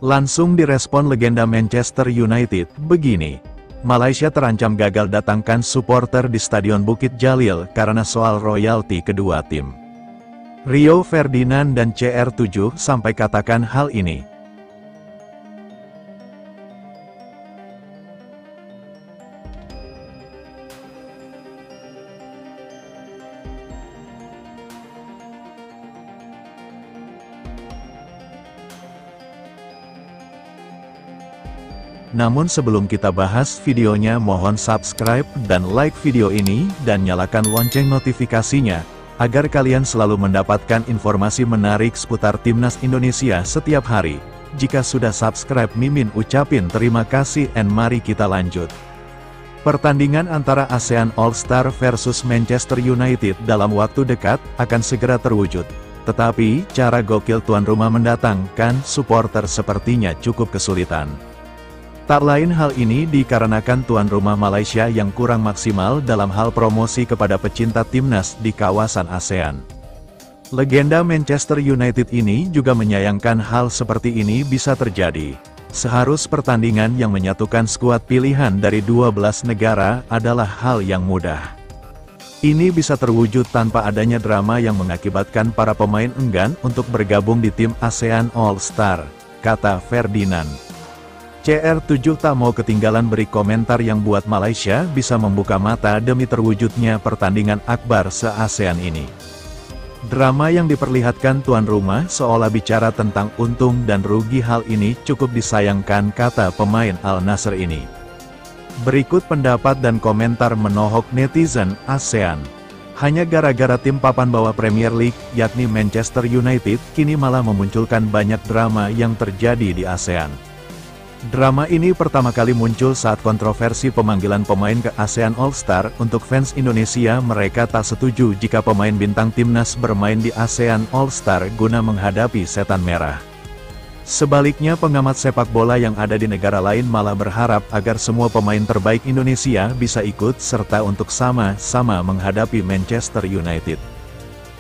Langsung direspon legenda Manchester United, begini. Malaysia terancam gagal datangkan supporter di Stadion Bukit Jalil karena soal royalti kedua tim. Rio Ferdinand dan CR7 sampai katakan hal ini. Namun sebelum kita bahas videonya, mohon subscribe dan like video ini dan nyalakan lonceng notifikasinya, agar kalian selalu mendapatkan informasi menarik seputar Timnas Indonesia setiap hari. Jika sudah subscribe, Mimin ucapin terima kasih and mari kita lanjut. Pertandingan antara ASEAN All-Star versus Manchester United dalam waktu dekat akan segera terwujud. Tetapi, cara gokil tuan rumah mendatangkan supporter sepertinya cukup kesulitan. Tak lain hal ini dikarenakan tuan rumah Malaysia yang kurang maksimal dalam hal promosi kepada pecinta timnas di kawasan ASEAN. Legenda Manchester United ini juga menyayangkan hal seperti ini bisa terjadi. Seharus pertandingan yang menyatukan skuad pilihan dari 12 negara adalah hal yang mudah. Ini bisa terwujud tanpa adanya drama yang mengakibatkan para pemain enggan untuk bergabung di tim ASEAN All-Star, kata Ferdinand. CR7 tak mau ketinggalan beri komentar yang buat Malaysia bisa membuka mata demi terwujudnya pertandingan akbar se-ASEAN ini. Drama yang diperlihatkan tuan rumah seolah bicara tentang untung dan rugi, hal ini cukup disayangkan, kata pemain Al Nassr ini. Berikut pendapat dan komentar menohok netizen ASEAN. Hanya gara-gara tim papan bawah Premier League, yakni Manchester United, kini malah memunculkan banyak drama yang terjadi di ASEAN. Drama ini pertama kali muncul saat kontroversi pemanggilan pemain ke ASEAN All-Star. Untuk fans Indonesia, mereka tak setuju jika pemain bintang timnas bermain di ASEAN All-Star guna menghadapi setan merah. Sebaliknya, pengamat sepak bola yang ada di negara lain malah berharap agar semua pemain terbaik Indonesia bisa ikut serta untuk sama-sama menghadapi Manchester United.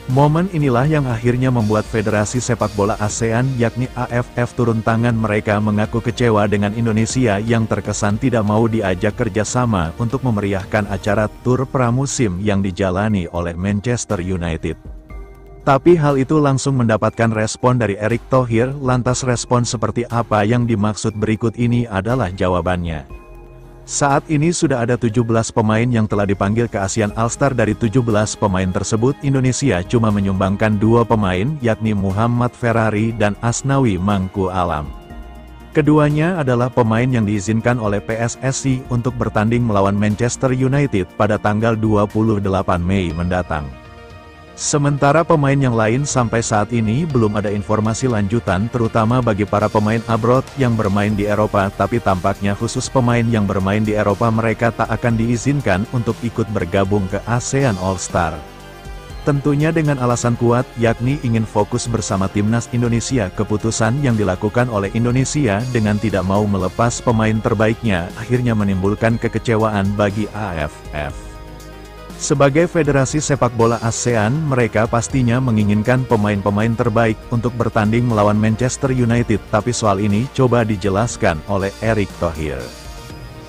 Momen inilah yang akhirnya membuat Federasi Sepak Bola ASEAN yakni AFF turun tangan. Mereka mengaku kecewa dengan Indonesia yang terkesan tidak mau diajak kerjasama untuk memeriahkan acara tur pramusim yang dijalani oleh Manchester United. Tapi hal itu langsung mendapatkan respon dari Erick Thohir. Lantas respon seperti apa yang dimaksud? Berikut ini adalah jawabannya. Saat ini sudah ada 17 pemain yang telah dipanggil ke ASEAN All-Star. Dari 17 pemain tersebut, Indonesia cuma menyumbangkan 2 pemain, yakni Muhammad Ferrari dan Asnawi Mangku Alam. Keduanya adalah pemain yang diizinkan oleh PSSI untuk bertanding melawan Manchester United pada tanggal 28 Mei mendatang. Sementara pemain yang lain sampai saat ini belum ada informasi lanjutan, terutama bagi para pemain abroad yang bermain di Eropa. Tapi tampaknya khusus pemain yang bermain di Eropa, mereka tak akan diizinkan untuk ikut bergabung ke ASEAN All-Star. Tentunya dengan alasan kuat, yakni ingin fokus bersama timnas Indonesia. Keputusan yang dilakukan oleh Indonesia dengan tidak mau melepas pemain terbaiknya akhirnya menimbulkan kekecewaan bagi AFF. Sebagai Federasi Sepak Bola ASEAN, mereka pastinya menginginkan pemain-pemain terbaik untuk bertanding melawan Manchester United. Tapi soal ini coba dijelaskan oleh Erick Thohir.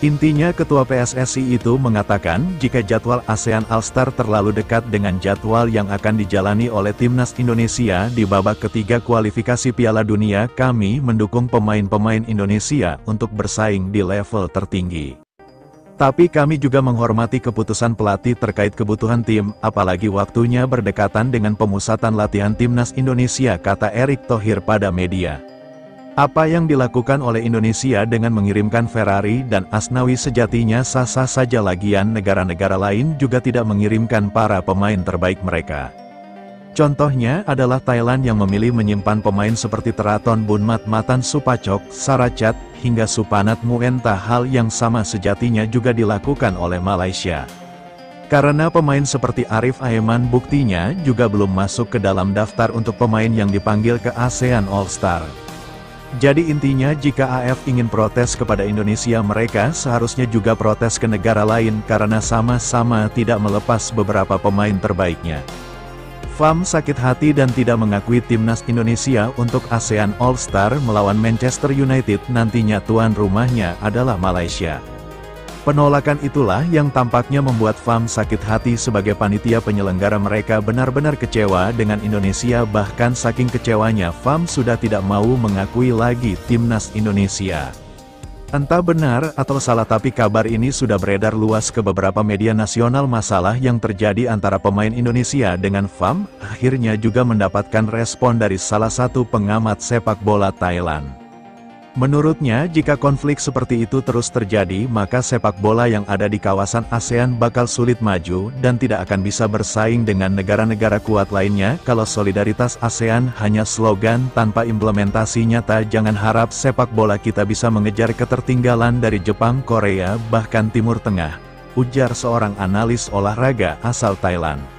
Intinya Ketua PSSI itu mengatakan jika jadwal ASEAN All-Star terlalu dekat dengan jadwal yang akan dijalani oleh Timnas Indonesia di babak ketiga kualifikasi Piala Dunia, kami mendukung pemain-pemain Indonesia untuk bersaing di level tertinggi. Tapi kami juga menghormati keputusan pelatih terkait kebutuhan tim, apalagi waktunya berdekatan dengan pemusatan latihan Timnas Indonesia, kata Erick Thohir pada media. Apa yang dilakukan oleh Indonesia dengan mengirimkan Ferrari dan Asnawi sejatinya sah-sah saja, lagian negara-negara lain juga tidak mengirimkan para pemain terbaik mereka. Contohnya adalah Thailand yang memilih menyimpan pemain seperti Teraton Bunmat, Matan Supacok, Sarachat, hingga Supanat Muenta. Hal yang sama sejatinya juga dilakukan oleh Malaysia. Karena pemain seperti Arif Aiman buktinya juga belum masuk ke dalam daftar untuk pemain yang dipanggil ke ASEAN All-Star. Jadi intinya jika AF ingin protes kepada Indonesia, mereka seharusnya juga protes ke negara lain karena sama-sama tidak melepas beberapa pemain terbaiknya. FAM sakit hati dan tidak mengakui timnas Indonesia untuk ASEAN All-Star melawan Manchester United, nantinya tuan rumahnya adalah Malaysia. Penolakan itulah yang tampaknya membuat FAM sakit hati. Sebagai panitia penyelenggara, mereka benar-benar kecewa dengan Indonesia, bahkan saking kecewanya FAM sudah tidak mau mengakui lagi timnas Indonesia. Entah benar atau salah, tapi kabar ini sudah beredar luas ke beberapa media nasional. Masalah yang terjadi antara pemain Indonesia dengan FAM akhirnya juga mendapatkan respon dari salah satu pengamat sepak bola Thailand. Menurutnya, jika konflik seperti itu terus terjadi, maka sepak bola yang ada di kawasan ASEAN bakal sulit maju dan tidak akan bisa bersaing dengan negara-negara kuat lainnya. Kalau solidaritas ASEAN hanya slogan tanpa implementasi nyata, jangan harap sepak bola kita bisa mengejar ketertinggalan dari Jepang, Korea, bahkan Timur Tengah, ujar seorang analis olahraga asal Thailand.